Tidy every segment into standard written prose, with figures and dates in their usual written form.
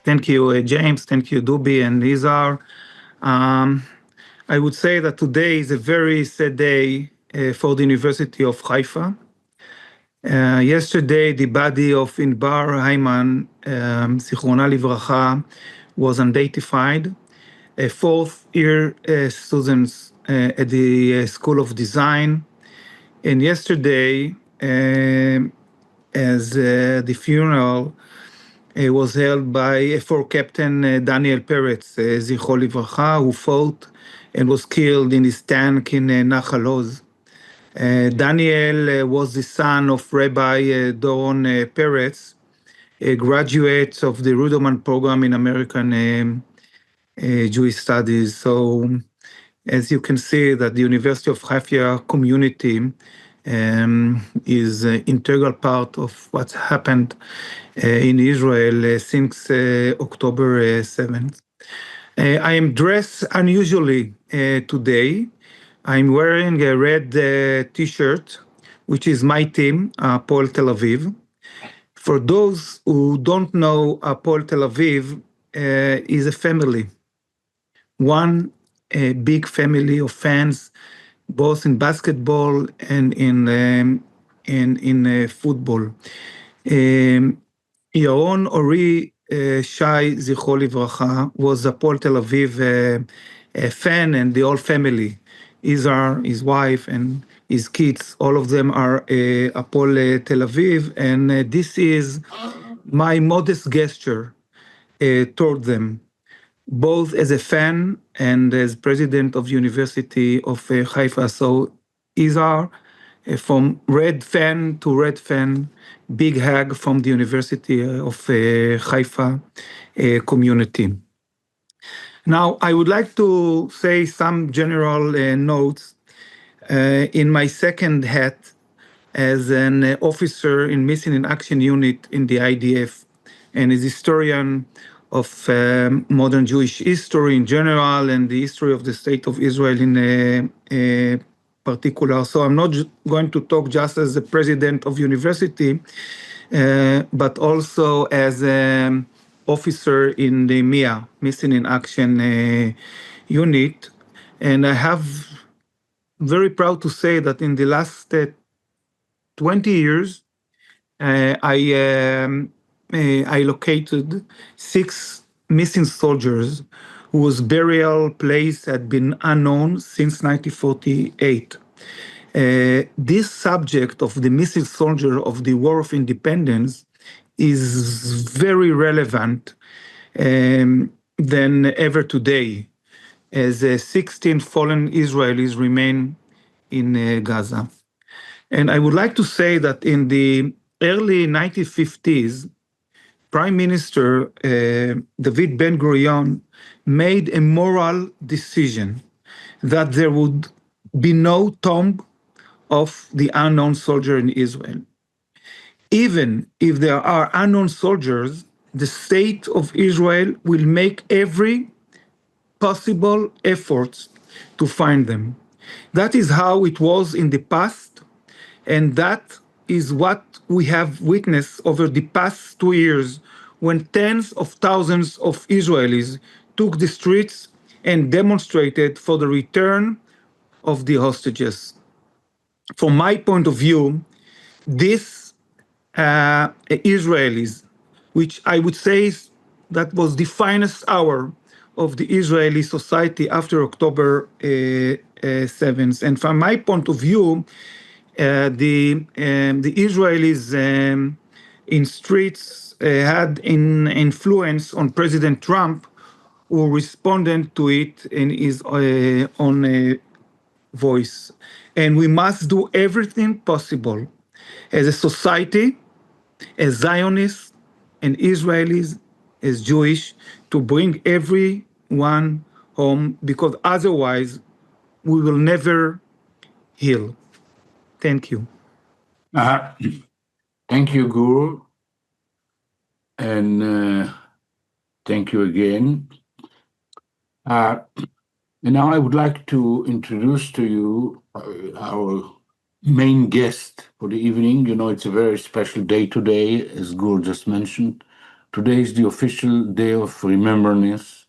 Thank you, James. Thank you, Dubi and Izhar. I would say that today is a very sad day for the University of Haifa. Yesterday, the body of Inbar Hayman, Zichrona Livracha, was identified. A fourth-year student at the School of Design. And yesterday, as the funeral was held by for Captain Daniel Peretz, Zichro Livracha, who fought and was killed in his tank in Nahal Oz. Daniel was the son of Rabbi Doron Peretz, a graduate of the Ruderman program in American Jewish Studies. So, as you can see, that the University of Haifa community is an integral part of what's happened in Israel since October 7th. I am dressed unusually today. I'm wearing a red t-shirt, which is my team, Hapoel Tel Aviv. For those who don't know, Hapoel Tel Aviv is a family. One big family of fans, both in basketball and in football. Yaron Uri Shay, Zichro Livracha, was a Hapoel Tel Aviv fan, and the whole family, Izhar, his wife, and his kids, all of them are Hapoel Tel Aviv, and this is my modest gesture toward them, both as a fan and as president of University of Haifa. So Izhar, from red fan to red fan, big hug from the University of Haifa community. Now, I would like to say some general notes in my second hat as an officer in Missing in Action Unit in the IDF and as historian of modern Jewish history in general and the history of the State of Israel in particular. So I'm not going to talk just as the president of university, but also as an officer in the MIA, Missing in Action unit. And I have very proud to say that in the last 20 years, I located 6 missing soldiers whose burial place had been unknown since 1948. This subject of the missing soldier of the War of Independence is very relevant than ever today, as 16 fallen Israelis remain in Gaza. And I would like to say that in the early 1950s, Prime Minister David Ben-Gurion made a moral decision that there would be no tomb of the unknown soldier in Israel. Even if there are unknown soldiers, the state of Israel will make every possible effort to find them. That is how it was in the past, and that is what we have witnessed over the past 2 years when tens of thousands of Israelis took the streets and demonstrated for the return of the hostages. From my point of view, these Israelis, which I would say that was the finest hour of the Israeli society after October 7th. And from my point of view, the Israelis in streets had an influence on President Trump, who responded to it in his own voice. And we must do everything possible as a society, as Zionists and Israelis, as Jewish, to bring everyone home, because otherwise we will never heal. Thank you. Thank you, Guru. And thank you again. And now I would like to introduce to you our main guest for the evening. You know, it's a very special day today, as Guru just mentioned. Today is the official day of remembrance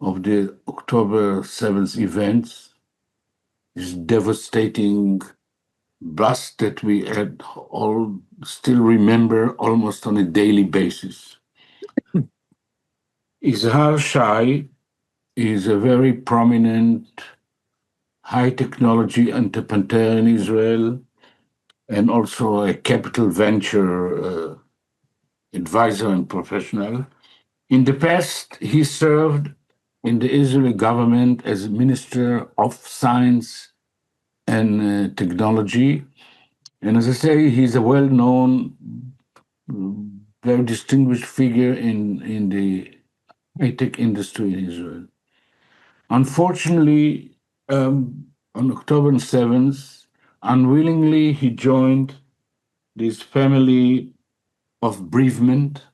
of the October 7th events, this devastating blast that we had all still remember almost on a daily basis. Izhar Shay is a very prominent high technology entrepreneur in Israel and also a capital venture advisor and professional. In the past, he served in the Israeli government as Minister of Science and Technology. And as I say, he's a well-known, very distinguished figure in the high-tech industry in Israel. Unfortunately, on October 7th, unwillingly, he joined this family of bereavement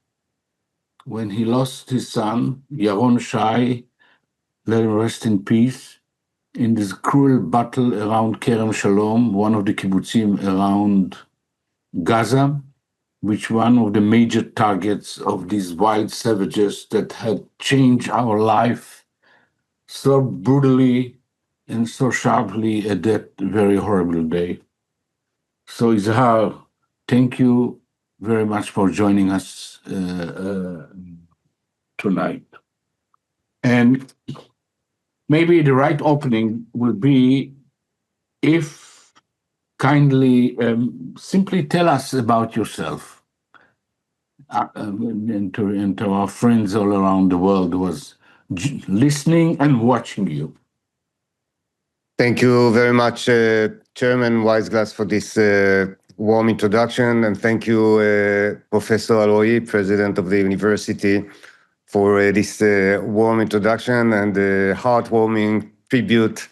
when he lost his son, Yaron Shay, let him rest in peace, in this cruel battle around Kerem Shalom, one of the kibbutzim around Gaza, which one of the major targets of these wild savages that had changed our life so brutally and so sharply at that very horrible day. So Izhar, thank you very much for joining us tonight. And maybe the right opening will be if kindly simply tell us about yourself and to our friends all around the world who was listening and watching you. Thank you very much, Chairman Weisglass, for this warm introduction. And thank you, Professor Aloi, President of the university, for this warm introduction and heartwarming tribute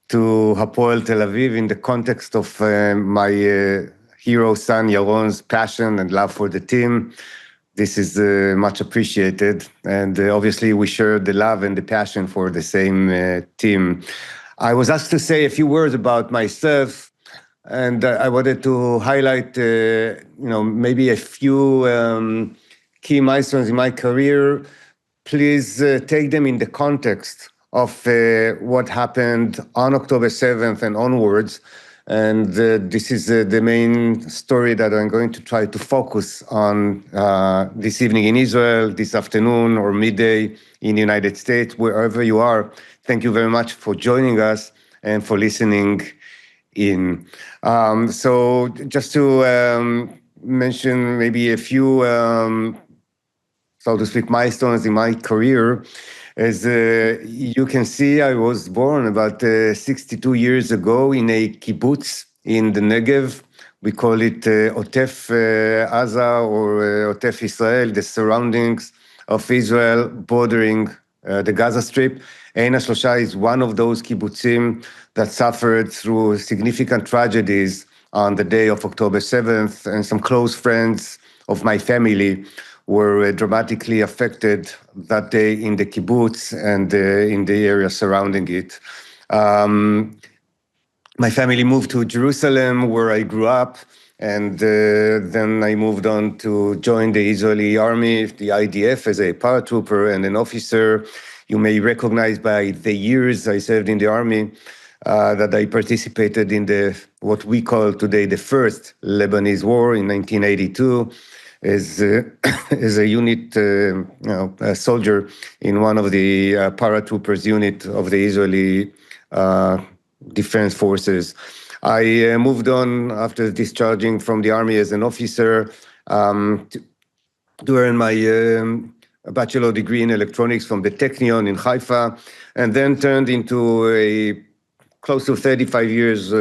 to Hapoel Tel Aviv in the context of my hero son Yaron's passion and love for the team. This is much appreciated. And obviously we share the love and the passion for the same team. I was asked to say a few words about myself, and I wanted to highlight, maybe a few key milestones in my career. Please take them in the context of what happened on October 7th and onwards. And this is the main story that I'm going to try to focus on this evening in Israel, this afternoon or midday in the United States, wherever you are. Thank you very much for joining us and for listening in. So just to mention maybe a few, so to speak, milestones in my career. As you can see, I was born about 62 years ago in a kibbutz in the Negev. We call it Otef Aza or Otef Israel, the surroundings of Israel bordering the Gaza Strip. Ein HaShlosha is one of those kibbutzim that suffered through significant tragedies on the day of October 7th, and some close friends of my family were dramatically affected that day in the kibbutz and in the area surrounding it. My family moved to Jerusalem, where I grew up, and then I moved on to join the Israeli army, the IDF, as a paratrooper and an officer. You may recognize by the years I served in the army that I participated in what we call today the First Lebanese War in 1982. As a unit, a soldier in one of the paratroopers unit of the Israeli Defense Forces. I moved on after discharging from the army as an officer to earn my bachelor degree in electronics from the Technion in Haifa, and then turned into a close to 35 years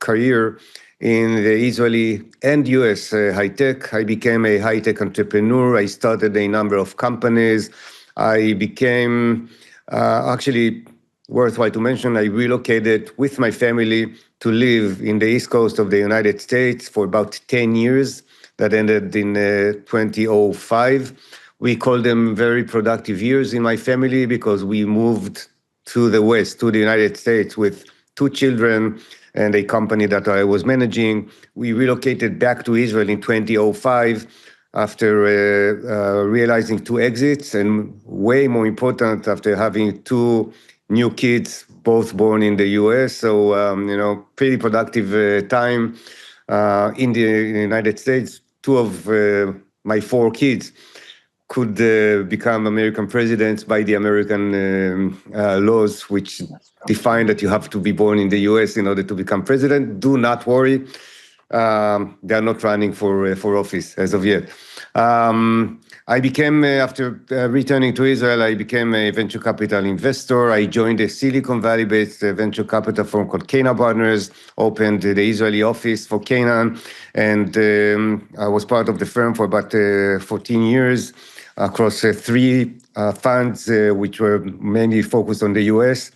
career in the Israeli and US high-tech. I became a high-tech entrepreneur. I started a number of companies. I became, actually worthwhile to mention, I relocated with my family to live in the East Coast of the United States for about 10 years. That ended in 2005. We call them very productive years in my family because we moved to the West, to the United States with 2 children and a company that I was managing. We relocated back to Israel in 2005. after realizing 2 exits, and way more important, after having 2 new kids, both born in the US. So, pretty productive time in the United States. 2 of my 4 kids could become American presidents by the American laws, which define that you have to be born in the US in order to become president. Do not worry. They are not running for office as of yet. I became, after returning to Israel, I became a venture capital investor. I joined a Silicon Valley-based venture capital firm called Canaan Partners, opened the Israeli office for Canaan, and I was part of the firm for about 14 years across 3 funds, which were mainly focused on the US,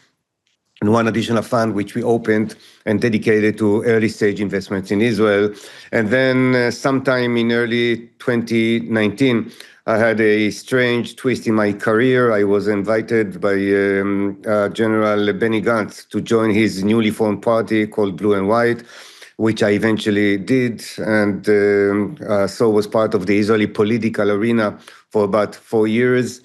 and 1 additional fund which we opened and dedicated to early stage investments in Israel. And then sometime in early 2019, I had a strange twist in my career. I was invited by General Benny Gantz to join his newly formed party called Blue and White, which I eventually did, and so was part of the Israeli political arena for about 4 years.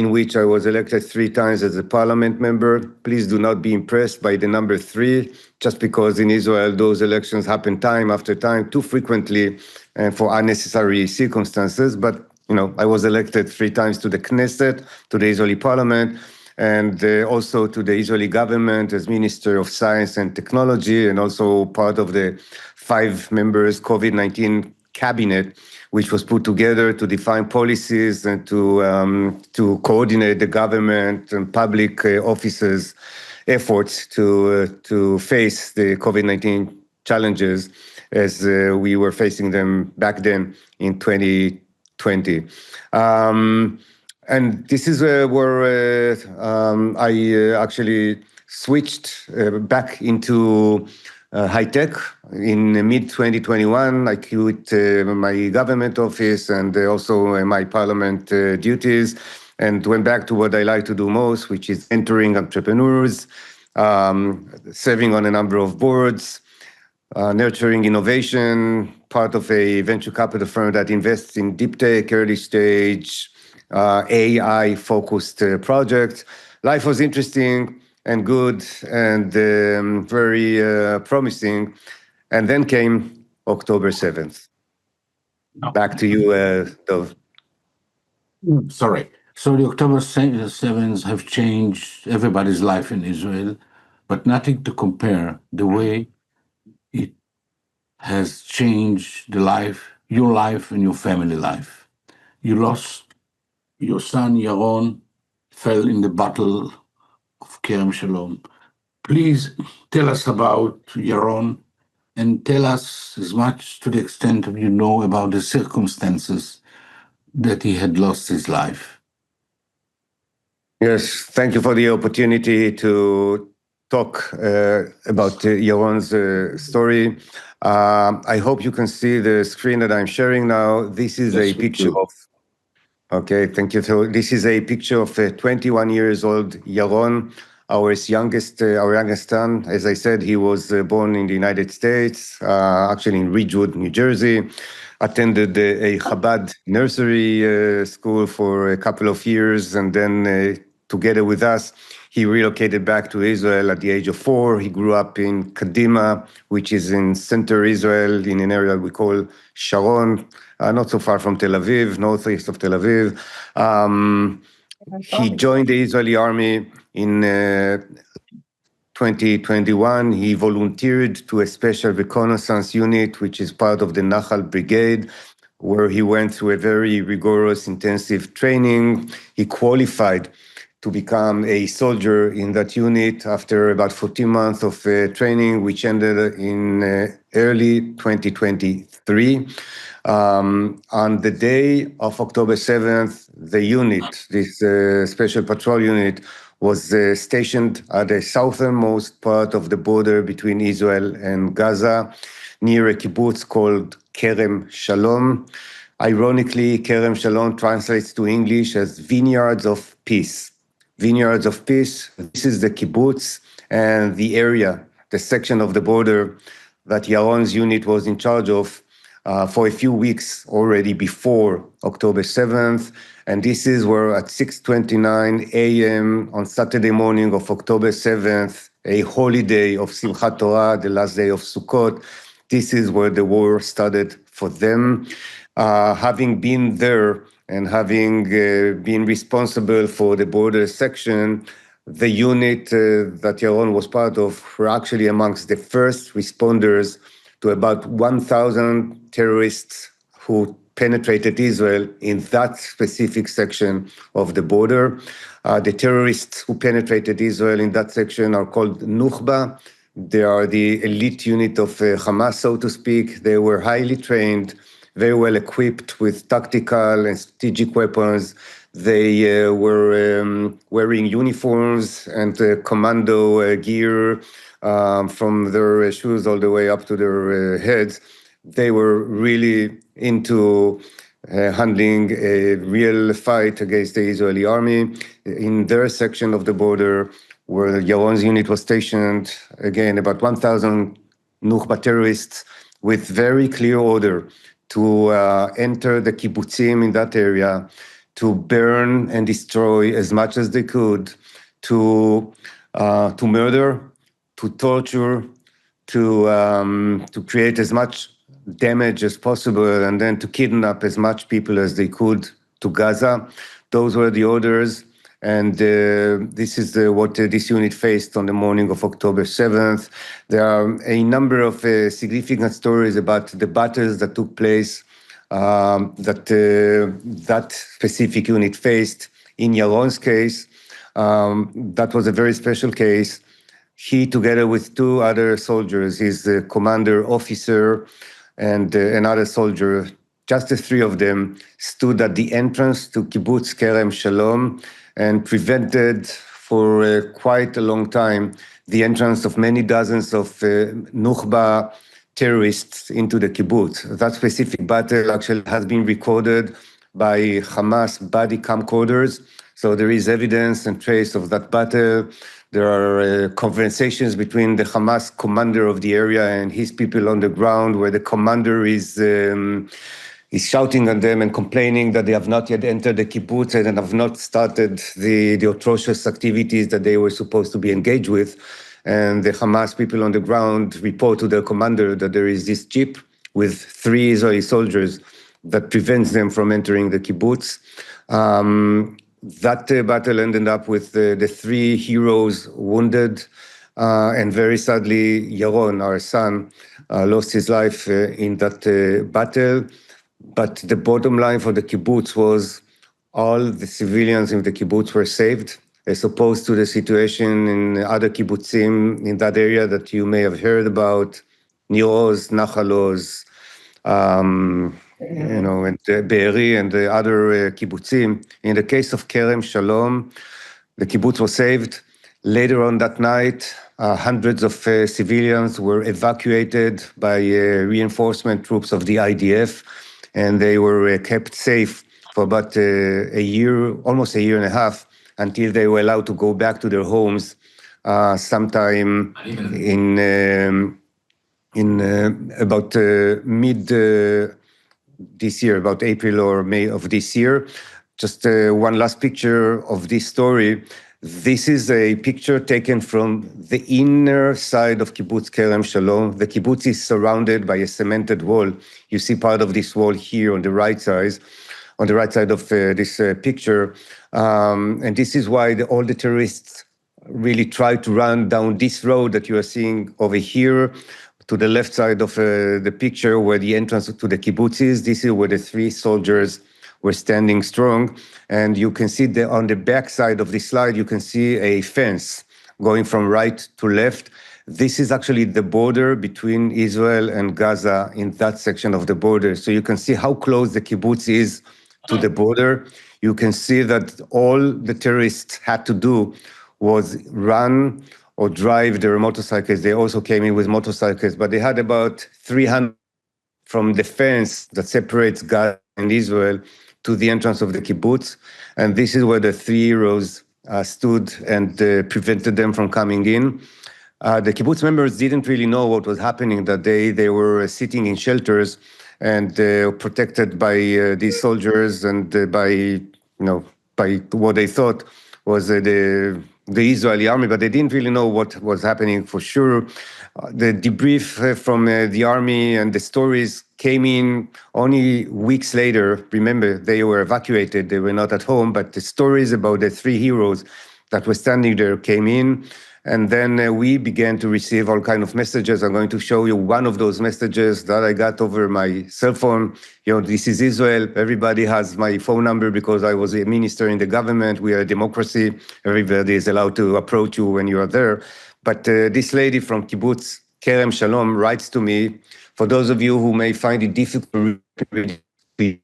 In which I was elected 3 times as a parliament member. Please do not be impressed by the number 3, just because in Israel those elections happen time after time, too frequently, and for unnecessary circumstances. But I was elected 3 times to the Knesset, to the Israeli parliament, and also to the Israeli government as Minister of Science and Technology, and also part of the 5 members COVID-19 cabinet, which was put together to define policies and to coordinate the government and public officers' efforts to face the COVID-19 challenges as we were facing them back then in 2020. And this is where I actually switched back into high tech in mid-2021. I quit my government office and also my parliament duties, and went back to what I like to do most, which is mentoring entrepreneurs, serving on a number of boards, nurturing innovation, part of a venture capital firm that invests in deep tech, early stage, AI-focused projects. Life was interesting and good and very promising. And then came October 7th. Back to you, Dov. Sorry. So the October 7th have changed everybody's life in Israel, but nothing to compare the way it has changed your life and your family life. You lost your son, Yaron, fell in the battle of Kerem Shalom. Please tell us about Yaron, and tell us as much to the extent of about the circumstances that he had lost his life. Yes, thank you for the opportunity to talk about Yaron's story. I hope you can see the screen that I'm sharing now. This is a picture of... Okay, thank you. So this is a picture of 21 years old Yaron, our youngest son. As I said, he was born in the United States, actually in Ridgewood, New Jersey. Attended a Chabad nursery school for a couple of years, and then together with us, he relocated back to Israel at the age of 4. He grew up in Kadima, which is in center Israel, in an area we call Sharon, not so far from Tel Aviv, northeast of Tel Aviv. He joined the Israeli army in 2021. He volunteered to a special reconnaissance unit, which is part of the Nahal Brigade, where he went through a very rigorous, intensive training. He qualified to become a soldier in that unit after about 14 months of training, which ended in early 2023. On the day of October 7th, the unit, this special patrol unit, was stationed at the southernmost part of the border between Israel and Gaza, near a kibbutz called Kerem Shalom. Ironically, Kerem Shalom translates to English as Vineyards of Peace. Vineyards of Peace. This is the kibbutz and the area, the section of the border that Yaron's unit was in charge of, for a few weeks already before October 7th. And this is where at 6:29 a.m. on Saturday morning of October 7th, a holy day of Simchat Torah, the last day of Sukkot, this is where the war started for them. Having been there and having been responsible for the border section, the unit that Yaron was part of were actually amongst the first responders to about 1,000 terrorists who penetrated Israel in that specific section of the border. The terrorists who penetrated Israel in that section are called Nukhba. They are the elite unit of Hamas, so to speak. They were highly trained, very well equipped with tactical and strategic weapons. They were wearing uniforms and commando gear from their shoes all the way up to their heads. They were really into handling a real fight against the Israeli army. In their section of the border, where Yaron's unit was stationed, again, about 1,000 Nukhba terrorists with very clear order to enter the kibbutzim in that area, to burn and destroy as much as they could, to murder, to torture, to create as much damage as possible, and then to kidnap as much people as they could to Gaza. Those were the orders, and this is what this unit faced on the morning of October 7th. There are a number of significant stories about the battles that took place that specific unit faced. In Yaron's case, that was a very special case. He, together with two other soldiers, his commander officer and another soldier, just the three of them, stood at the entrance to kibbutz Kerem Shalom and prevented for quite a long time the entrance of many dozens of Nukhba terrorists into the kibbutz. That specific battle actually has been recorded by Hamas body camcorders, so there is evidence and trace of that battle. There are conversations between the Hamas commander of the area and his people on the ground, where the commander is shouting at them and complaining that they have not yet entered the kibbutz and have not started the atrocious activities that they were supposed to be engaged with. And the Hamas people on the ground report to their commander that there is this jeep with 3 Israeli soldiers that prevents them from entering the kibbutz. That battle ended up with the 3 heroes wounded, and very sadly, Yaron, our son, lost his life in that battle. But the bottom line for the kibbutz was all the civilians in the kibbutz were saved, as opposed to the situation in other kibbutzim in that area that you may have heard about, Nir Oz, Nachal Oz, and Be'eri and the other kibbutzim. In the case of Kerem Shalom, the kibbutz was saved. Later on that night, hundreds of civilians were evacuated by reinforcement troops of the IDF, and they were kept safe for about a year, almost a year and a half, until they were allowed to go back to their homes sometime in about mid this year, about April or May of this year. Just one last picture of this story. This is a picture taken from the inner side of kibbutz Kerem Shalom. The kibbutz is surrounded by a cemented wall. You see part of this wall here on the right side of this picture. And this is why all the terrorists really try to run down this road that you are seeing over here to the left side of the picture, where the entrance to the kibbutz is. This is where the 3 soldiers were standing strong. And you can see on the back side of this slide, you can see a fence going from right to left. This is actually the border between Israel and Gaza in that section of the border. So you can see how close the kibbutz is to the border. You can see that all the terrorists had to do was run or drive their motorcycles. They also came in with motorcycles, but they had about 300 from the fence that separates Gaza and Israel to the entrance of the kibbutz. And this is where the 3 heroes stood and prevented them from coming in. The kibbutz members didn't really know what was happening that day. They were sitting in shelters, and protected by these soldiers and by what they thought was the Israeli army, but they didn't really know what was happening for sure. The debrief from the army and the stories came in only weeks later. Remember, they were evacuated, they were not at home, but the stories about the three heroes that were standing there came in. And then we began to receive all kinds of messages. I'm going to show you one of those messages that I got over my cell phone. This is Israel. Everybody has my phone number because I was a minister in the government. We are a democracy. Everybody is allowed to approach you when you are there. But this lady from Kibbutz, Kerem Shalom, writes to me, for those of you who may find it difficult to read,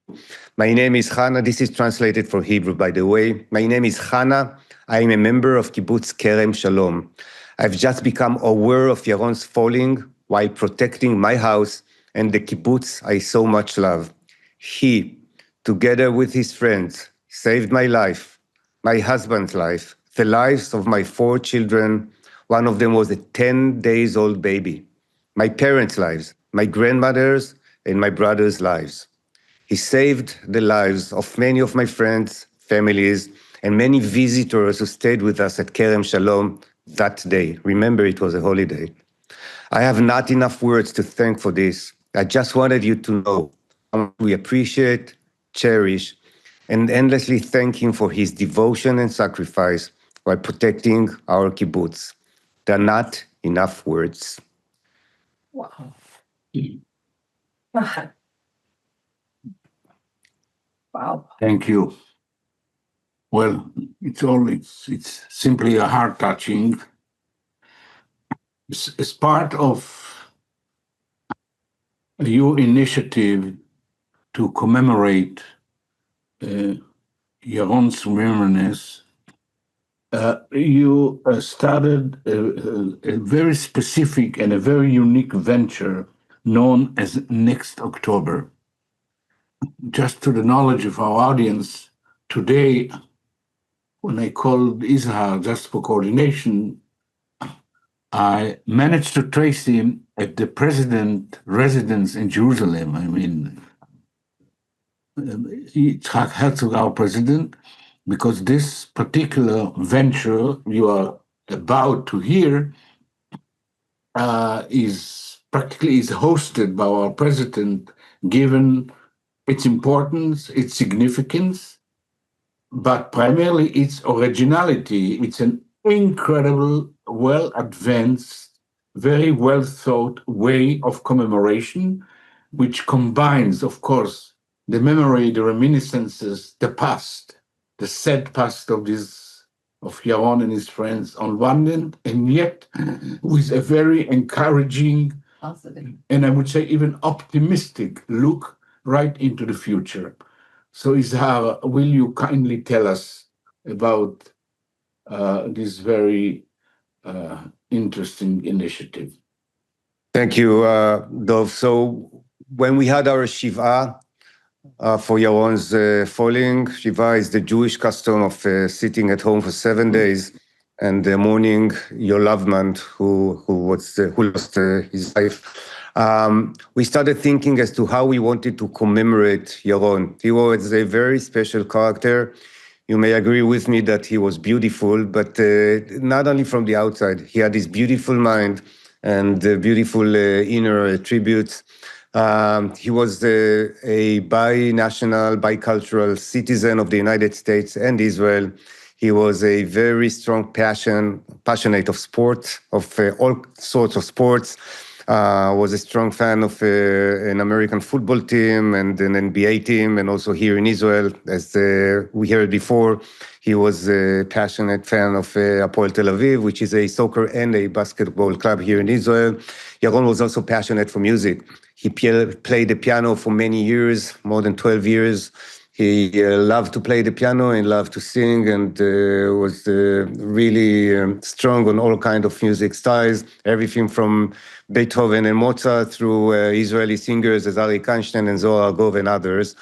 my name is Hannah. This is translated for Hebrew, by the way. My name is Hannah. I am a member of Kibbutz Kerem Shalom. I've just become aware of Yaron's falling while protecting my house and the kibbutz I so much love. He, together with his friends, saved my life, my husband's life, the lives of my 4 children. One of them was a 10-day-old baby. My parents' lives, my grandmother's, and my brother's lives. He saved the lives of many of my friends, families, and many visitors who stayed with us at Kerem Shalom that day. Remember, it was a holiday. I have not enough words to thank for this. I just wanted you to know how much we appreciate, cherish, and endlessly thank him for his devotion and sacrifice while protecting our kibbutz. There are not enough words. Wow. Wow. Thank you. Well, it's simply a heart-touching. It's part of your initiative to commemorate Yaron's remembrance. You started a very specific and a very unique venture known as Next October. Just to the knowledge of our audience, today, when I called Izhar just for coordination, I managed to trace him at the president's residence in Jerusalem. I mean, Yitzhak Herzog, our president, because this particular venture you are about to hear is hosted by our president, given its importance, its significance, but primarily its originality. It's an incredible, well-advanced, very well-thought way of commemoration, which combines, of course, the memory, the reminiscences, the past, the sad past of Yaron and his friends on one end, and yet with a very encouraging, positive, and I would say even optimistic look right into the future. So Izhar, will you kindly tell us about this very interesting initiative? Thank you, Dov. So when we had our Shiva for Yaron's falling, Shiva is the Jewish custom of sitting at home for 7 days and mourning your loved one who lost his life. We started thinking as to how we wanted to commemorate Yaron. He was a very special character. You may agree with me that he was beautiful, but not only from the outside. He had this beautiful mind and beautiful inner attributes. He was a binational, bicultural citizen of the United States and Israel. He was a very strong passionate of sport, of all sorts of sports. Was a strong fan of an American football team and an NBA team, and also here in Israel, as we heard before, he was a passionate fan of Hapoel Tel Aviv, which is a soccer and a basketball club here in Israel. Yaron was also passionate for music. He played the piano for many years, more than 12 years. He loved to play the piano and loved to sing, and was really strong on all kinds of music styles, everything from Beethoven and Mozart through Israeli singers as Arik Einstein and Zohar Argov and others.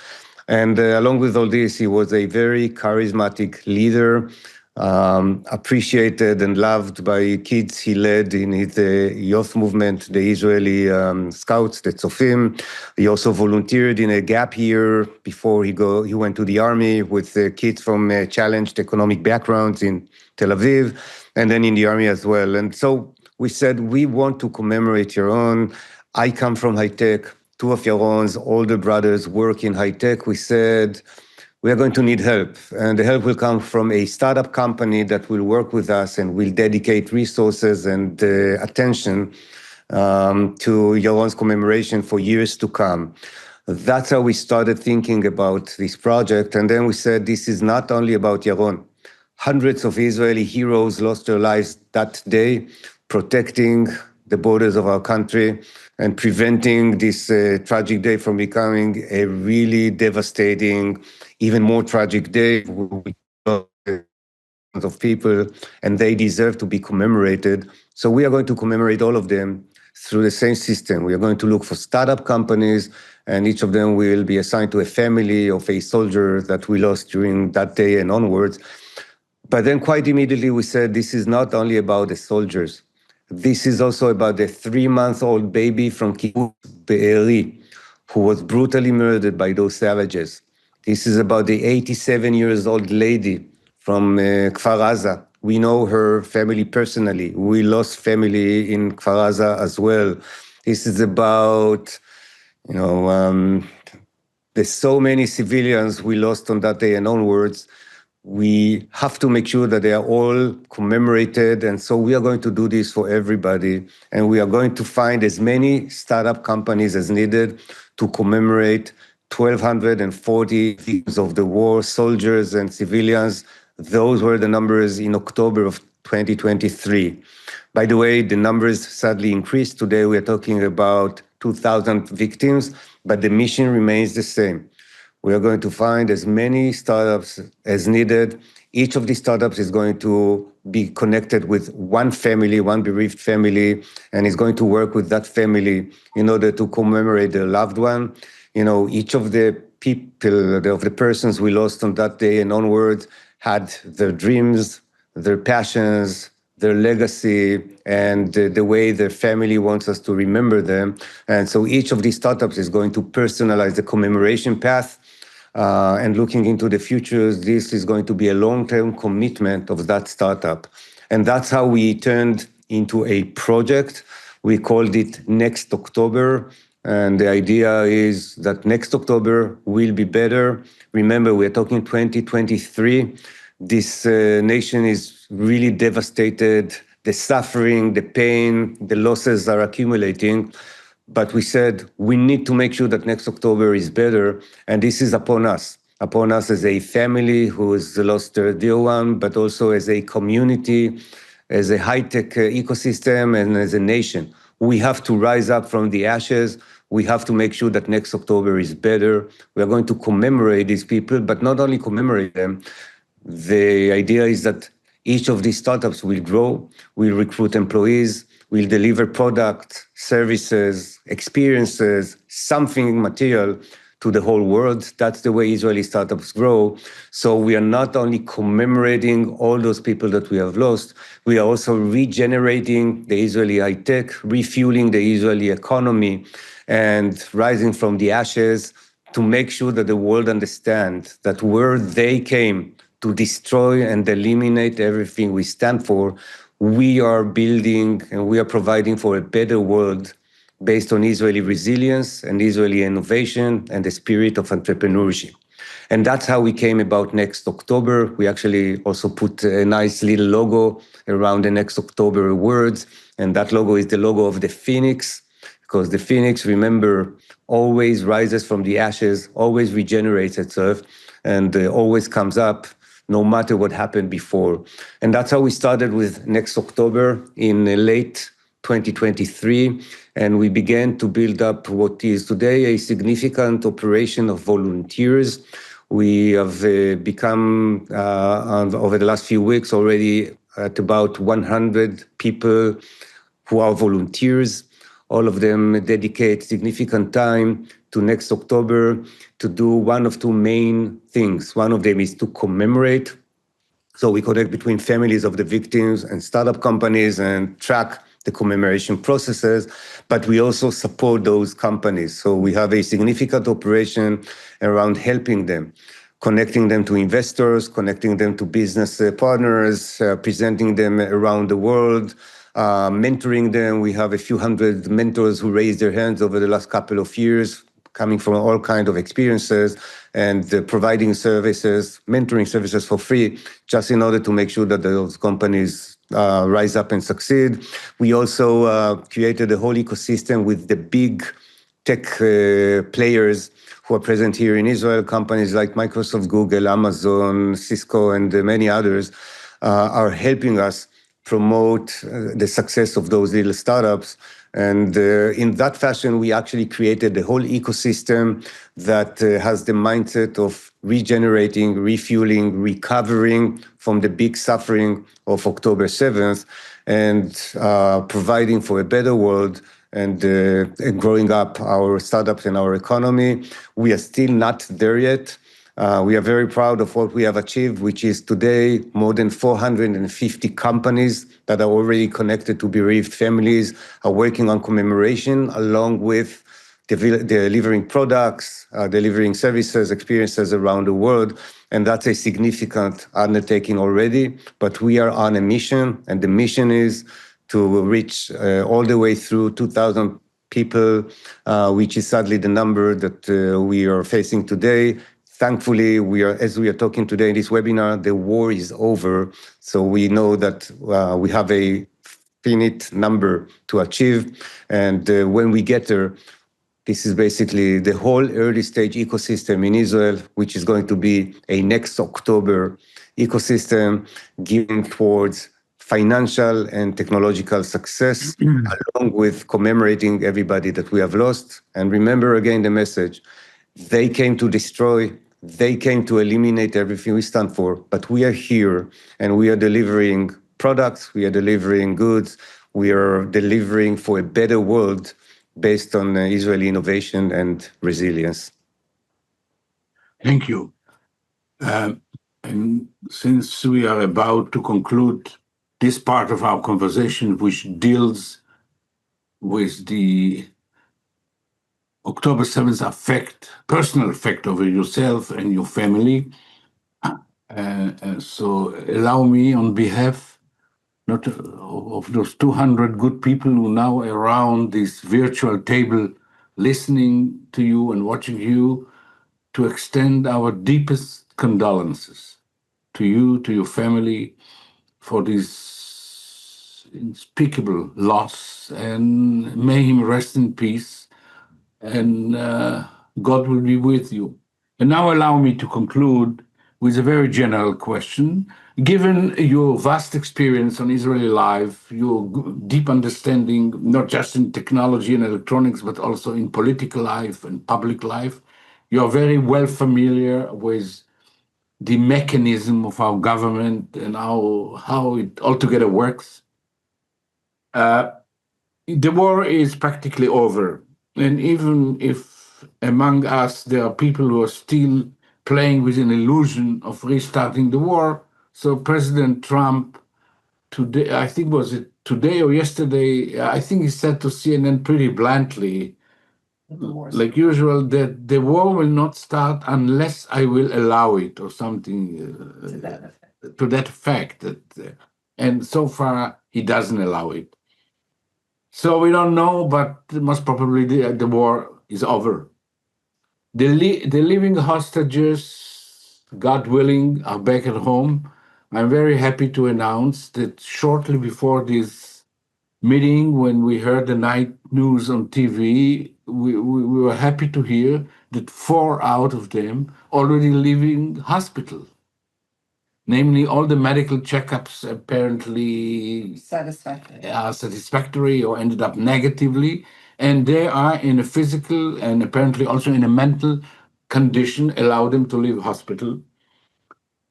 And along with all this, he was a very charismatic leader, appreciated and loved by kids he led in his youth movement, the Israeli Scouts, the Tzofim. He also volunteered in a gap year before he went to the army with kids from challenged economic backgrounds in Tel Aviv, and then in the army as well. And so we said, we want to commemorate Yaron. I come from high tech. Two of Yaron's older brothers work in high tech. We said, we are going to need help, and the help will come from a startup company that will work with us and will dedicate resources and attention to Yaron's commemoration for years to come. That's how we started thinking about this project, and then we said, this is not only about Yaron. Hundreds of Israeli heroes lost their lives that day, protecting the borders of our country and preventing this tragic day from becoming a really devastating, even more tragic day of people, and they deserve to be commemorated. So we are going to commemorate all of them through the same system. We are going to look for startup companies, and each of them will be assigned to a family of a soldier that we lost during that day and onwards. But then quite immediately we said, this is not only about the soldiers. This is also about the 3-month-old baby from Kibbutz Be'eri, who was brutally murdered by those savages. This is about the 87-year-old lady from Kfar Aza. We know her family personally. We lost family in Kfar Aza as well. This is about, there's so many civilians we lost on that day and onwards. We have to make sure that they are all commemorated. And so we are going to do this for everybody. And we are going to find as many startup companies as needed to commemorate 1,240 victims of the war, soldiers and civilians. Those were the numbers in October of 2023. By the way, the numbers sadly increased. Today we are talking about 2,000 victims, but the mission remains the same. We are going to find as many startups as needed. Each of these startups is going to be connected with one family, one bereaved family, and is going to work with that family in order to commemorate their loved one. Each of the people, of the persons we lost on that day and onwards had their dreams, their passions, their legacy, and the way their family wants us to remember them. And so each of these startups is going to personalize the commemoration path. And looking into the future, this is going to be a long-term commitment of that startup. And that's how we turned into a project. We called it Next October. And the idea is that next October will be better. Remember, we're talking 2023. This nation is really devastated. The suffering, the pain, the losses are accumulating. But we said we need to make sure that next October is better. And this is upon us as a family who has lost their dear one, but also as a community, as a high-tech ecosystem, and as a nation. We have to rise up from the ashes. We have to make sure that next October is better. We are going to commemorate these people, but not only commemorate them. The idea is that each of these startups will grow, will recruit employees, will deliver products, services, experiences, something material to the whole world. That's the way Israeli startups grow. So we are not only commemorating all those people that we have lost, we are also regenerating the Israeli high tech, refueling the Israeli economy, and rising from the ashes to make sure that the world understands that where they came to destroy and eliminate everything we stand for, we are building and we are providing for a better world based on Israeli resilience and Israeli innovation and the spirit of entrepreneurship. And that's how we came about Next October. We actually also put a nice little logo around the Next October words. And that logo is the logo of the Phoenix, because the Phoenix, remember, always rises from the ashes, always regenerates itself, and always comes up no matter what happened before. And that's how we started with Next October in late 2023. And we began to build up what is today a significant operation of volunteers. We have become, over the last few weeks, already at about 100 people who are volunteers. All of them dedicate significant time to Next October to do one of two main things. One of them is to commemorate So we connect between families of the victims and startup companies and track the commemoration processes, but we also support those companies. So we have a significant operation around helping them, connecting them to investors, connecting them to business partners, presenting them around the world, mentoring them. We have a few hundred mentors who raised their hands over the last couple of years, coming from all kinds of experiences, and providing services, mentoring services for free, just in order to make sure that those companies rise up and succeed. We also created a whole ecosystem with the big tech players who are present here in Israel, companies like Microsoft, Google, Amazon, Cisco, and many others are helping us promote the success of those little startups. And in that fashion, we actually created a whole ecosystem that has the mindset of regenerating, refueling, recovering from the big suffering of October 7th, and providing for a better world and growing up our startups and our economy. We are still not there yet. We are very proud of what we have achieved, which is today more than 450 companies that are already connected to bereaved families are working on commemoration, along with delivering products, delivering services, experiences around the world. And that's a significant undertaking already. But we are on a mission, and the mission is to reach all the way through 2,000 people, which is sadly the number that we are facing today. Thankfully, as we are talking today in this webinar, the war is over. So we know that we have a finite number to achieve. And when we get there, this is basically the whole early stage ecosystem in Israel, which is going to be a next October ecosystem gearing towards financial and technological success, along with commemorating everybody that we have lost. And remember again the message: they came to destroy, they came to eliminate everything we stand for, but we are here and we are delivering products, we are delivering goods, we are delivering for a better world based on Israeli innovation and resilience. Thank you. And since we are about to conclude this part of our conversation, which deals with the October 7th effect, personal effect over yourself and your family, so allow me, on behalf not of those 200 good people who now are around this virtual table listening to you and watching you, to extend our deepest condolences to you, to your family, for this unspeakable loss, and may him rest in peace, and God will be with you. And now allow me to conclude with a very general question. Given your vast experience on Israeli life, your deep understanding, not just in technology and electronics, but also in political life and public life, you are very well familiar with the mechanism of our government and how it altogether works. The war is practically over. And even if among us there are people who are still playing with an illusion of restarting the war, so President Trump today, I think was it today or yesterday, I think he said to CNN pretty bluntly, like usual, that the war will not start unless I will allow it, or something to that effect. And so far, he doesn't allow it. So we don't know, but most probably the war is over. The living hostages, God willing, are back at home. I'm very happy to announce that shortly before this meeting, when we heard the night news on TV, we were happy to hear that 4 out of them already leaving hospital. Namely, all the medical checkups apparently are satisfactory or ended up negatively, and they are in a physical and apparently also in a mental condition allow them to leave hospital.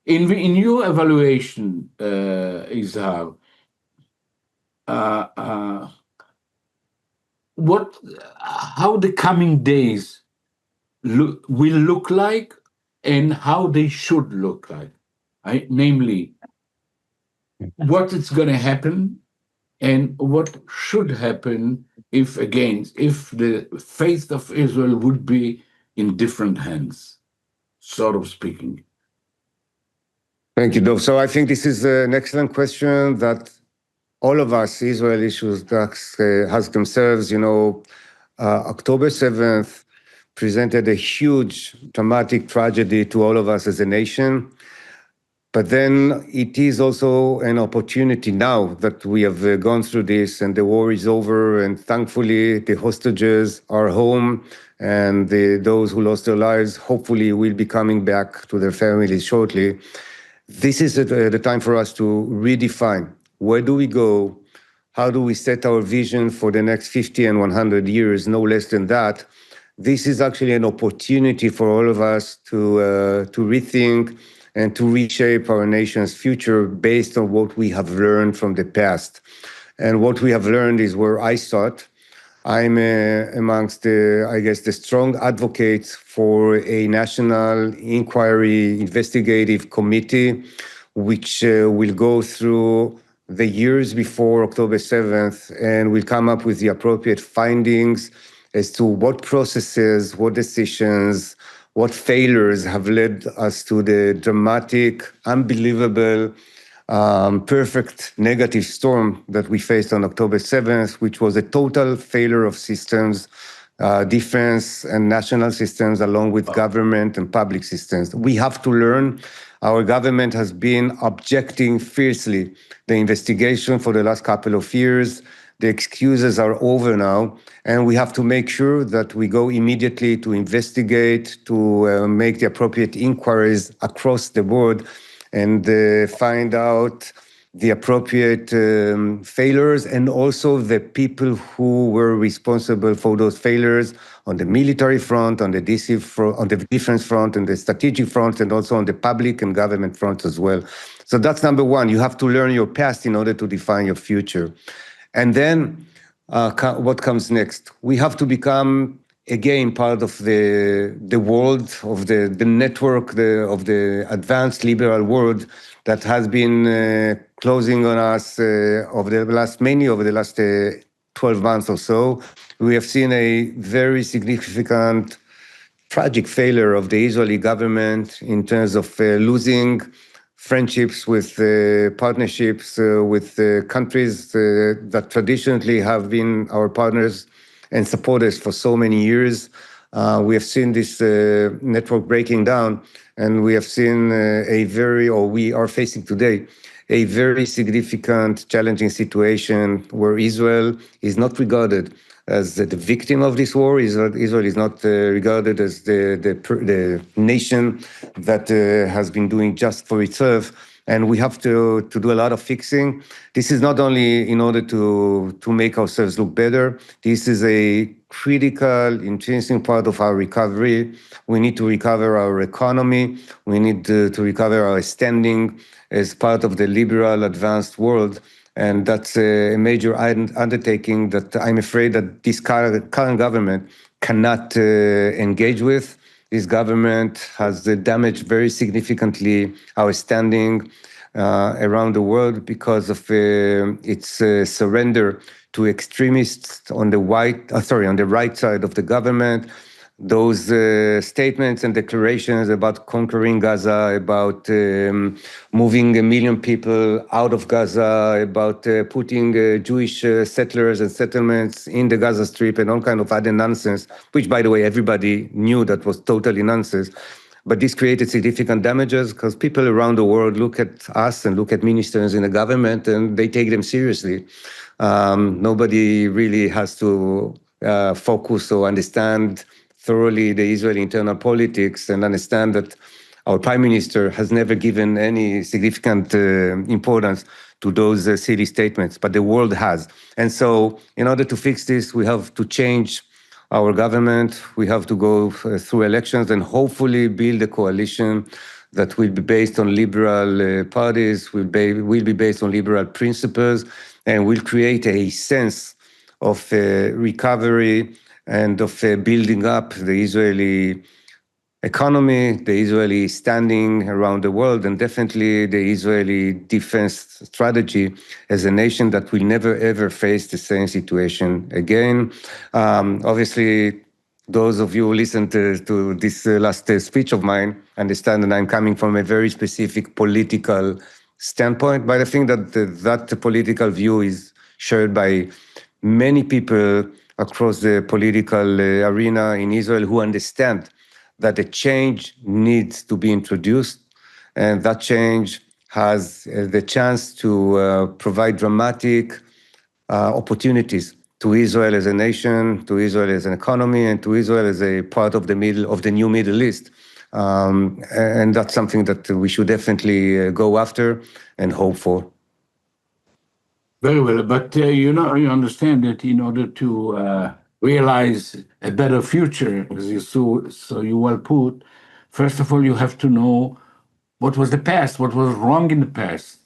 In your evaluation, Izhar, how the coming days will look like, and how they should look like? Namely, what is going to happen and what should happen if the fate of Israel would be in different hands, sort of speaking. Thank you, Dov. So I think this is an excellent question that all of us Israeli should ask themselves. October 7th presented a huge, dramatic tragedy to all of us as a nation. But then it is also an opportunity now that we have gone through this and the war is over, and thankfully the hostages are home, and those who lost their lives hopefully will be coming back to their families shortly. This is the time for us to redefine where do we go, how do we set our vision for the next 50 and 100 years, no less than that. This is actually an opportunity for all of us to rethink and to reshape our nation's future based on what we have learned from the past. And what we have learned is where I start. I'm amongst the strong advocates for a national inquiry investigative committee, which will go through the years before October 7th and will come up with the appropriate findings as to what processes, what decisions, what failures have led us to the dramatic, unbelievable, perfect negative storm that we faced on October 7th, which was a total failure of systems, defense and national systems, along with government and public systems. We have to learn. Our government has been objecting fiercely the investigation for the last couple of years. The excuses are over now, and we have to make sure that we go immediately to investigate, to make the appropriate inquiries across the board, and find out the appropriate failures and also the people who were responsible for those failures on the military front, on the defense front, and the strategic front, and also on the public and government front as well. So that's number one. You have to learn your past in order to define your future. And then what comes next? We have to become, again, part of the world, of the network, of the advanced liberal world that has been closing on us over the last 12 months or so. We have seen a very significant, tragic failure of the Israeli government in terms of losing friendships with partnerships with countries that traditionally have been our partners and supporters for so many years. We have seen this network breaking down, and we have seen we are facing today a very significant, challenging situation where Israel is not regarded as the victim of this war. Israel is not regarded as the nation that has been doing just for itself. And we have to do a lot of fixing. This is not only in order to make ourselves look better. This is a critical, intrinsic part of our recovery. We need to recover our economy. We need to recover our standing as part of the liberal, advanced world. And that's a major undertaking that I'm afraid that this current government cannot engage with. This government has damaged very significantly our standing around the world because of its surrender to extremists on the right side of the government. Those statements and declarations about conquering Gaza, about moving 1 million people out of Gaza, about putting Jewish settlers and settlements in the Gaza Strip and all kind of other nonsense, which, by the way, everybody knew that was totally nonsense. But this created significant damages because people around the world look at us and look at ministers in the government and they take them seriously. Nobody really has to focus or understand thoroughly the Israeli internal politics and understand that our prime minister has never given any significant importance to those silly statements, but the world has. And so in order to fix this, we have to change our government. We have to go through elections and hopefully build a coalition that will be based on liberal parties, will be based on liberal principles, and will create a sense of recovery and of building up the Israeli economy, the Israeli standing around the world, and definitely the Israeli defense strategy as a nation that will never ever face the same situation again. Obviously, those of you who listened to this last speech of mine understand that I'm coming from a very specific political standpoint, but I think that that political view is shared by many people across the political arena in Israel who understand that a change needs to be introduced, and that change has the chance to provide dramatic opportunities to Israel as a nation, to Israel as an economy, and to Israel as a part of the new Middle East. And that's something that we should definitely go after and hope for. Very well, but you understand that in order to realize a better future, as you so you well put, first of all, you have to know what was the past, what was wrong in the past,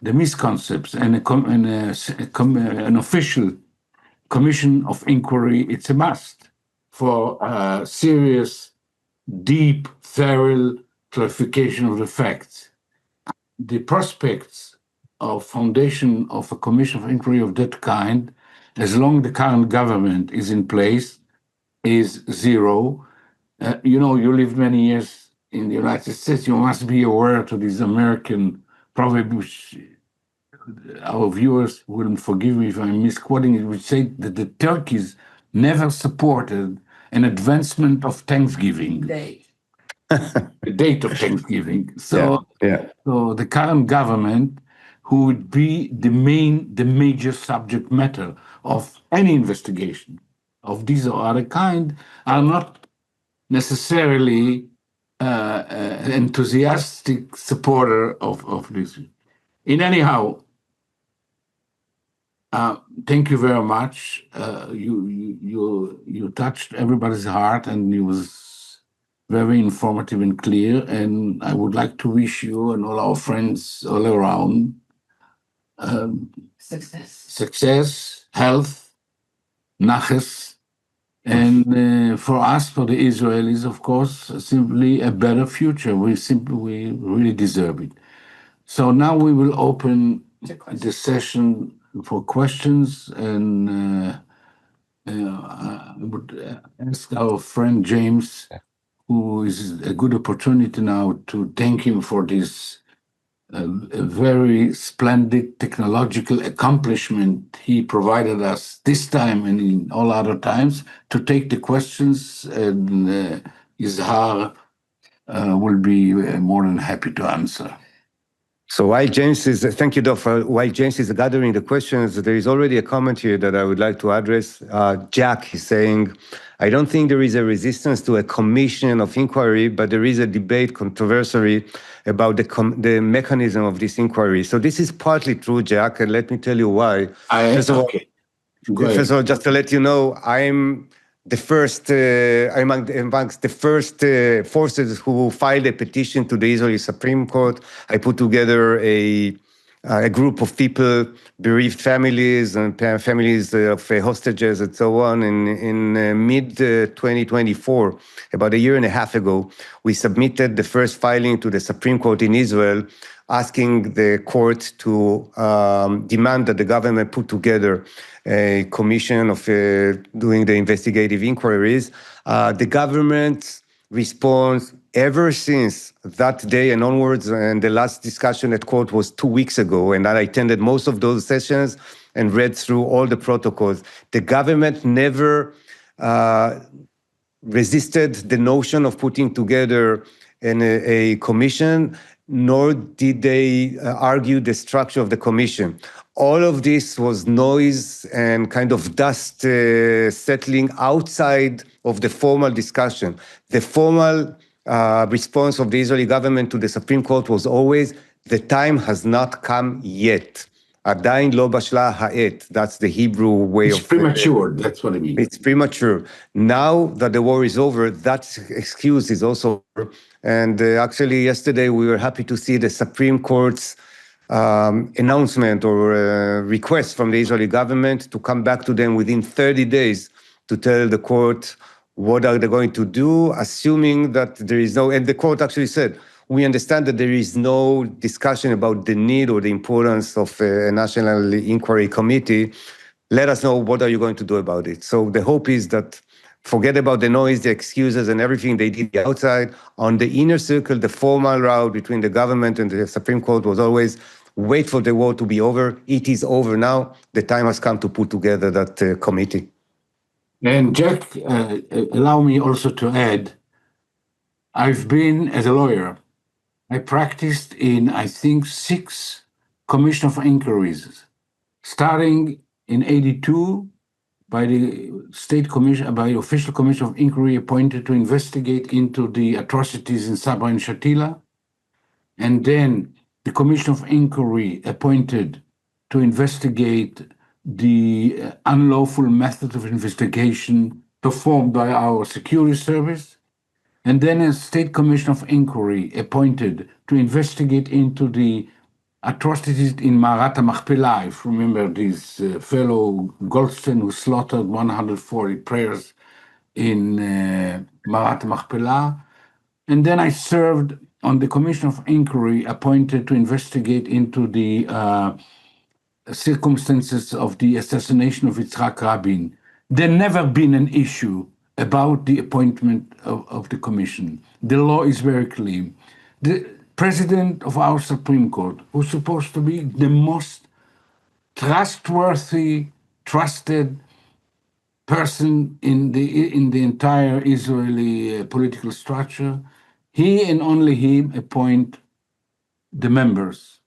the misconceptions, and an official commission of inquiry. It's a must for serious, deep, thorough clarification of the facts. The prospects of foundation of a commission of inquiry of that kind, as long as the current government is in place, is zero. You lived many years in the United States. You must be aware to this American proverb, which our viewers wouldn't forgive me if I'm misquoting it, which say that the Turkeys never supported an advancement of Thanksgiving. The date of Thanksgiving. So the current government, who would be the major subject matter of any investigation of this or other kind, are not necessarily enthusiastic supporter of this. In anyhow, thank you very much. You touched everybody's heart, and it was very informative and clear. And I would like to wish you and all our friends all around success, health, naches, and for us, for the Israelis, of course, simply a better future. We really deserve it. So now we will open the session for questions, and I would ask our friend James, who is a good opportunity now to thank him for this a very splendid technological accomplishment he provided us this time and in all other times, to take the questions, and Izhar will be more than happy to answer. So thank you, Dov. While James is gathering the questions, there is already a comment here that I would like to address. Jack is saying, I don't think there is a resistance to a commission of inquiry, but there is a debate, controversy about the mechanism of this inquiry. So this is partly true, Jack, and let me tell you why. First of all, just to let you know, I'm amongst the first forces who filed a petition to the Israeli Supreme Court. I put together a group of people, bereaved families and families of hostages and so on. In mid-2024, about a year and a half ago, we submitted the first filing to the Supreme Court in Israel, asking the court to demand that the government put together a commission of doing the investigative inquiries. The government's response ever since that day and onwards, and the last discussion at court was 2 weeks ago, and I attended most of those sessions and read through all the protocols. The government never resisted the notion of putting together a commission, nor did they argue the structure of the commission. All of this was noise and kind of dust settling outside of the formal discussion. The formal response of the Israeli government to the Supreme Court was always, the time has not come yet. Adayin lo bashla ha'et. That's the Hebrew way of... It's premature, that's what I mean. It's premature. Now that the war is over, that excuse is also over. And actually, yesterday, we were happy to see the Supreme Court's announcement or request from the Israeli government to come back to them within 30 days to tell the court What are they going to do, assuming that there is no, and the court actually said, we understand that there is no discussion about the need or the importance of a national inquiry committee. Let us know, what are you going to do about it? So the hope is that forget about the noise, the excuses, and everything they did outside. On the inner circle, the formal route between the government and the Supreme Court was always wait for the war to be over. It is over now. The time has come to put together that committee. And Jack, allow me also to add, I've been, as a lawyer, I practiced in, I think, 6 commission of inquiries, starting in 82 by the state commission, by the official commission of inquiry appointed to investigate into the atrocities in Sabra and Shatila, and then the commission of inquiry appointed to investigate the unlawful method of investigation performed by our security service, and then a state commission of inquiry appointed to investigate into the atrocities in Marat HaMachpelah. If you remember this fellow Goldstein who slaughtered 140 prayers in Marat HaMachpelah. And then I served on the commission of inquiry appointed to investigate into the circumstances of the assassination of Yitzhak Rabin. There never been an issue about the appointment of the commission. The law is very clear. The president of our Supreme Court, who's supposed to be the most trustworthy, trusted person in the entire Israeli political structure, he and only him appoint the members.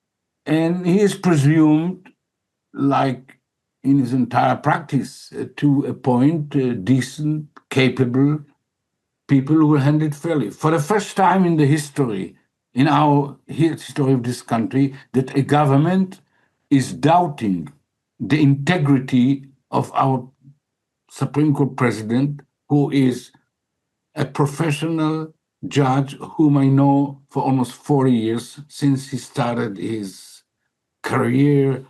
And he is presumed, like in his entire practice, to appoint decent, capable people who will handle it fairly. For the first time in the history, in our history of this country, that a government is doubting the integrity of our Supreme Court president, who is a professional judge whom I know for almost 40 years, since he started his career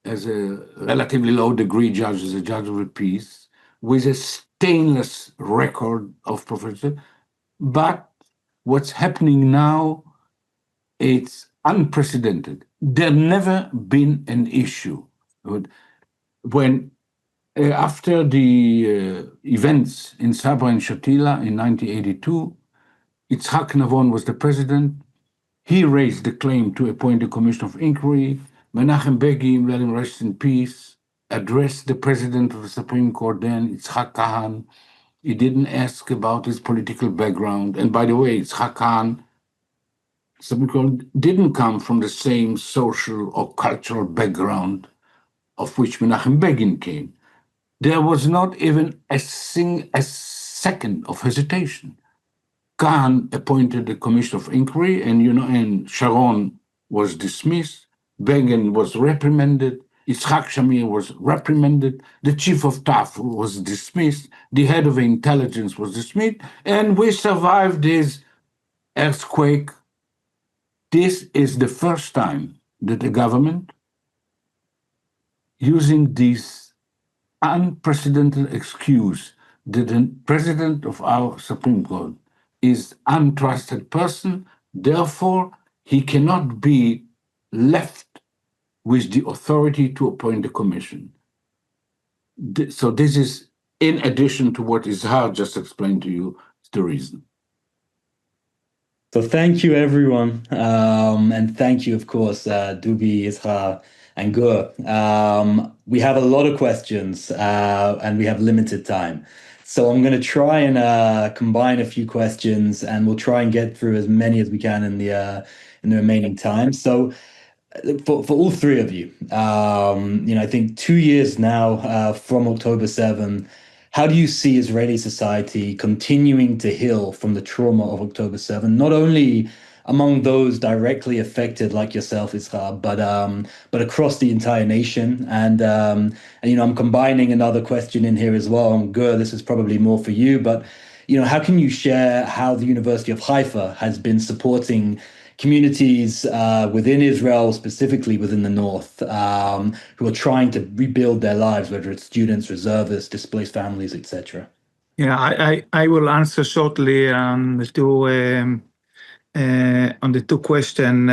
as a relatively low degree judge, as a judge of the peace, with a stainless record of profession. But what's happening now, it's unprecedented. There never been an issue. When after the events in Sabra and Shatila in 1982, Yitzhak Navon was the president. He raised the claim to appoint a commission of inquiry. Menachem Begin, let him rest in peace, addressed the president of the Supreme Court then, Yitzhak Kahan. He didn't ask about his political background. And by the way, Yitzhak Kahan, Supreme Court, didn't come from the same social or cultural background of which Menachem Begin came. There was not even a second of hesitation. Kahan appointed a commission of inquiry, and Sharon was dismissed. Begin was reprimanded. Yitzhak Shamir was reprimanded. The chief of staff was dismissed. The head of intelligence was dismissed. And we survived this earthquake. This is the first time that the government, using this unprecedented excuse that the president of our Supreme Court is untrusted person, therefore he cannot be left with the authority to appoint the commission. So this is, in addition to what Izhar just explained to you, the reason. So thank you, everyone. And thank you, of course, Dubi, Izhar, and Gur. We have a lot of questions and we have limited time. So I'm going to try and combine a few questions, and we'll try and get through as many as we can in the remaining time. So for all three of you, I think 2 years now from October 7, how do you see Israeli society continuing to heal from the trauma of October 7, not only among those directly affected like yourself, Izhar, but across the entire nation? And I'm combining another question in here as well. And Gur, this is probably more for you, but how can you share how the University of Haifa has been supporting communities within Israel, specifically within the north, who are trying to rebuild their lives, whether it's students, reservists, displaced families, etc.? Yeah, I will answer shortly on the two question.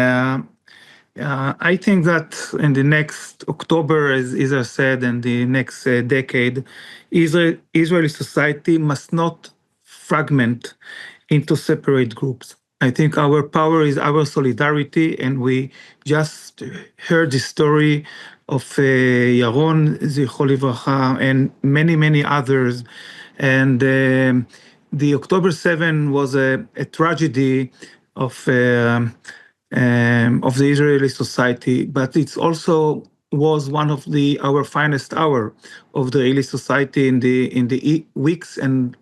I think that in the next October, as Izhar said, and the next decade, Israeli society must not fragment into separate groups. I think our power is our solidarity, and we just heard the story of Yaron Zichro Livracha and many others. And the October 7 was a tragedy of the Israeli society, but it's also was one of our finest hour of the Israeli society in the weeks and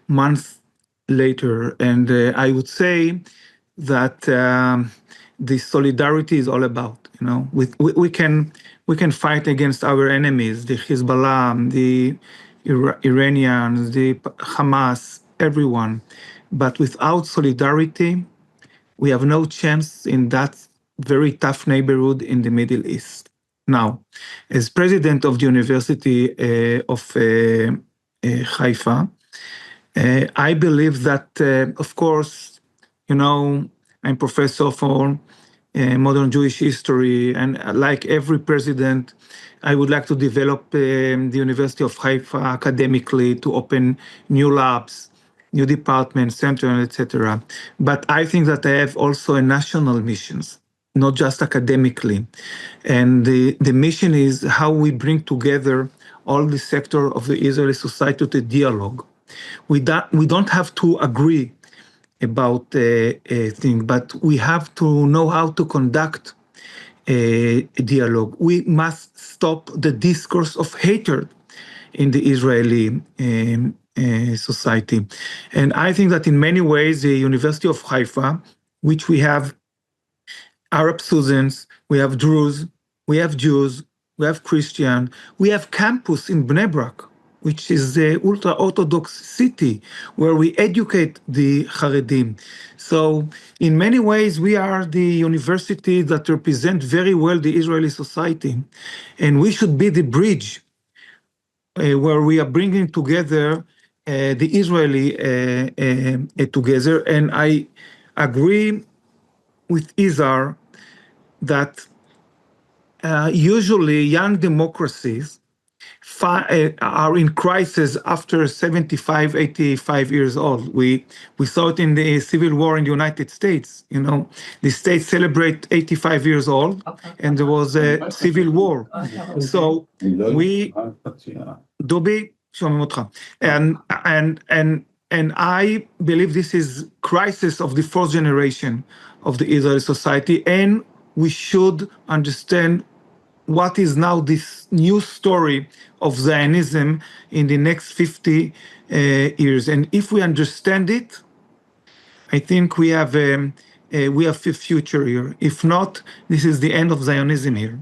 months later. And I would say that the solidarity is all about, we can fight against our enemies, the Hezbollah, the Iranians, the Hamas, everyone, but without solidarity we have no chance in that very tough neighborhood in the Middle East. Now, as president of the University of Haifa, I believe that, of course, I'm professor for modern Jewish history, and like every president, I would like to develop the University of Haifa academically to open new labs, new departments, center, etc. But I think that I have also a national missions, not just academically. And the mission is how we bring together all the sector of the Israeli society to dialogue. We don't have to agree about a thing, but we have to know how to conduct a dialogue. We must stop the discourse of hatred in the Israeli society. And I think that in many ways, the University of Haifa, which we have Arab students, we have Druze, we have Jews, we have Christian, we have campus in Bnei Brak, which is the ultra-Orthodox city where we educate the Haredim. So in many ways, we are the university that represent very well the Israeli society. And we should be the bridge where we are bringing together the Israeli together. And I agree with Izhar that usually young democracies are in crisis after 75, 85 years old. We saw it in the Civil War in the United States. The states celebrate 85 years old, and there was a civil war. So we, Dobi, שומעים אותך. And I believe this is crisis of the fourth generation of the Israeli society, and we should understand what is now this new story of Zionism in the next 50 years. And if we understand it, I think we have a future here. If not, this is the end of Zionism here.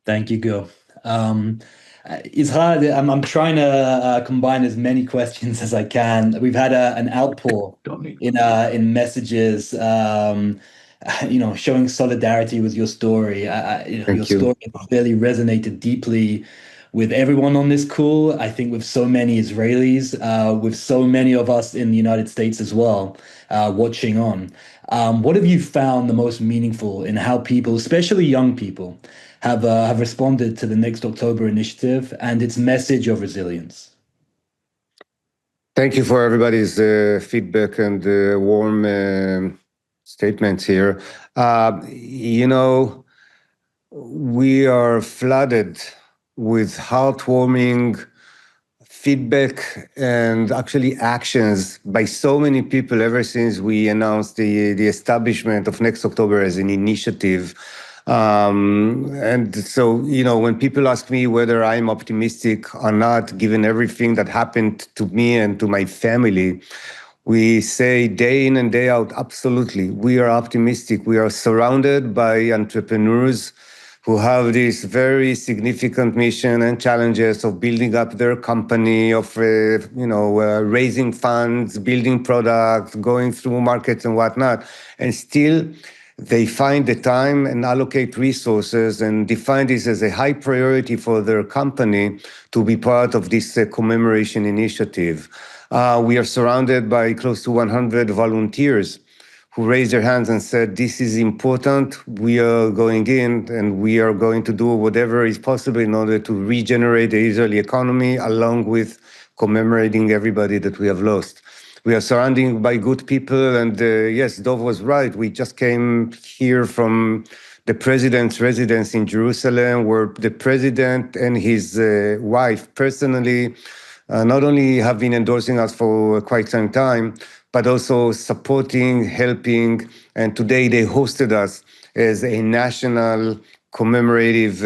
Thank you, Gil. Izhar, I'm trying to combine as many questions as I can. We've had an outpour in messages, showing solidarity with your story. Your story clearly resonated deeply with everyone on this call. I think with so many Israelis, with so many of us in the United States as well, watching on. What have you found the most meaningful in how people, especially young people, have responded to the Next October initiative and its message of resilience? Thank you for everybody's feedback and warm statements here. We are flooded with heartwarming feedback and actually actions by so many people ever since we announced the establishment of Next October as an initiative. And so, when people ask me whether I'm optimistic or not, given everything that happened to me and to my family, we say day in and day out, absolutely, we are optimistic. We are surrounded by entrepreneurs who have this very significant mission and challenges of building up their company, of raising funds, building products, going through markets and whatnot, and still they find the time and allocate resources and define this as a high priority for their company to be part of this commemoration initiative. We are surrounded by close to 100 volunteers who raised their hands and said, this is important, we are going in and we are going to do whatever is possible in order to regenerate the Israeli economy along with commemorating everybody that we have lost. We are surrounded by good people, and yes, Dov was right. We just came here from the president's residence in Jerusalem, where the president and his wife personally not only have been endorsing us for quite some time, but also supporting, helping, and today they hosted us as a national commemorative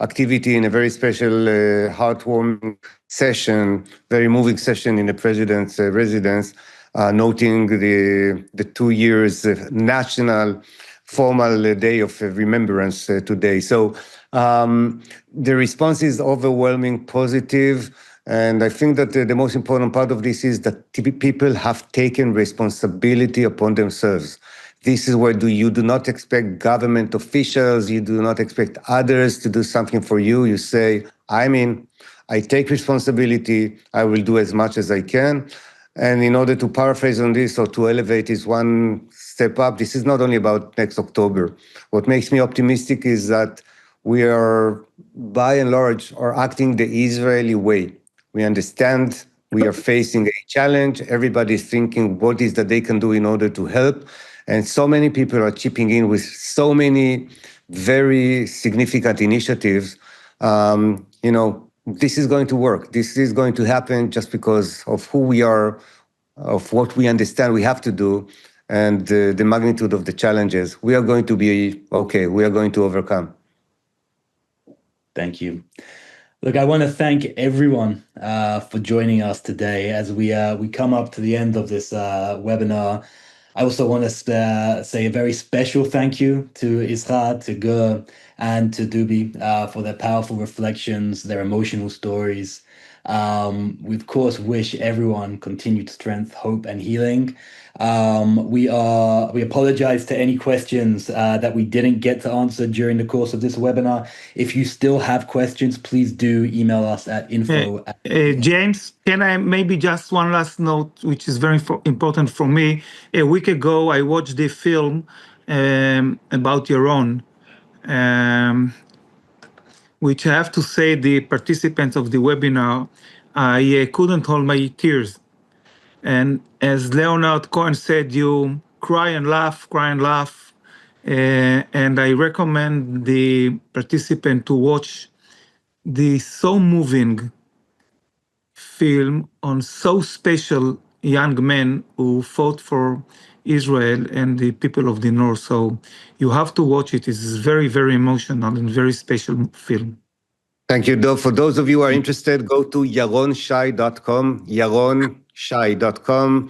activity in a very special, heartwarming session, very moving session in the president's residence, noting the 2 years national formal day of remembrance today. So the response is overwhelming, positive. And I think that the most important part of this is that people have taken responsibility upon themselves. This is where you do not expect government officials, you do not expect others to do something for you. You say, I'm in, I take responsibility, I will do as much as I can. And in order to paraphrase on this or to elevate this one step up, this is not only about next October. What makes me optimistic is that we are, by and large, are acting the Israeli way. We understand we are facing a challenge. Everybody's thinking what is that they can do in order to help. And so many people are chipping in with so many very significant initiatives. This is going to work. This is going to happen just because of who we are, of what we understand we have to do, and the magnitude of the challenges. We are going to be okay. We are going to overcome. Thank you. Look, I want to thank everyone for joining us today as we come up to the end of this webinar. I also want to say a very special thank you to Izhar, to Gur, and to Dubi for their powerful reflections, their emotional stories. We of course wish everyone continued strength, hope, and healing. We apologize to any questions that we didn't get to answer during the course of this webinar. If you still have questions, please do email us at info. James, can I maybe just one last note, which is very important for me. A week ago, I watched the film about Yaron, which I have to say, the participants of the webinar, I couldn't hold my tears. And as Leonard Cohen said, you cry and laugh. And I recommend the participant to watch the so moving film on so special young men who fought for Israel and the people of the North. So you have to watch it. It's very, very emotional and very special film. Thank you, Dov. For those of you who are interested, go to yaronshay.com, yaronshay.com.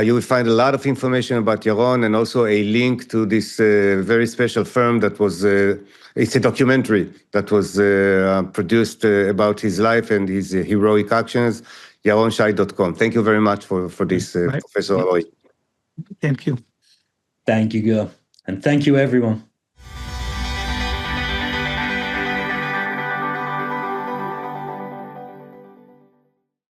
You will find a lot of information about Yaron and also a link to this very special film that was, it's a documentary that was produced about his life and his heroic actions, yaronshay.com. Thank you very much for this, Professor Aloy. Thank you. Thank you, Gur. And thank you, everyone.